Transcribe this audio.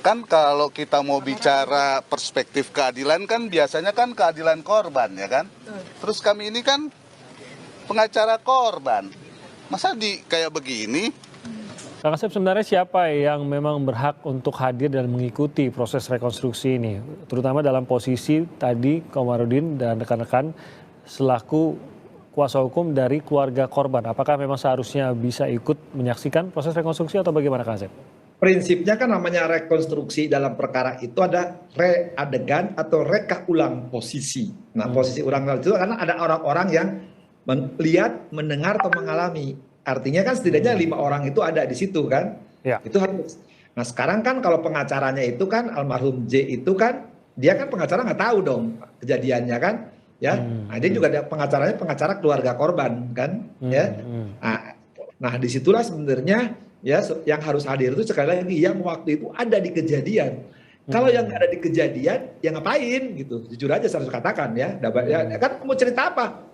Kan kalau kita mau bicara perspektif keadilan kan biasanya kan keadilan korban ya kan. Terus kami ini kan pengacara korban. Masa kayak begini? Kang Asep, sebenarnya siapa yang memang berhak untuk hadir dan mengikuti proses rekonstruksi ini? Terutama dalam posisi tadi Komarudin dan rekan-rekan selaku kuasa hukum dari keluarga korban. Apakah memang seharusnya bisa ikut menyaksikan proses rekonstruksi atau bagaimana, Kang Asep? Prinsipnya kan namanya rekonstruksi dalam perkara itu ada readegan atau reka ulang posisi. Nah, posisi ulang itu karena ada orang-orang yang melihat, mendengar atau mengalami. Artinya kan setidaknya 5 orang itu ada di situ kan. Ya. Itu harus. Nah sekarang kan kalau pengacaranya itu kan almarhum J itu kan dia kan pengacara nggak tahu dong kejadiannya kan. Ya, nah, dia juga ada pengacara keluarga korban kan. Ya. Nah disitulah sebenarnya ya yang harus hadir itu sekali lagi yang waktu itu ada di kejadian. Kalau yang ada di kejadian ya ngapain gitu, jujur aja saya harus katakan ya. Ya kan mau cerita apa?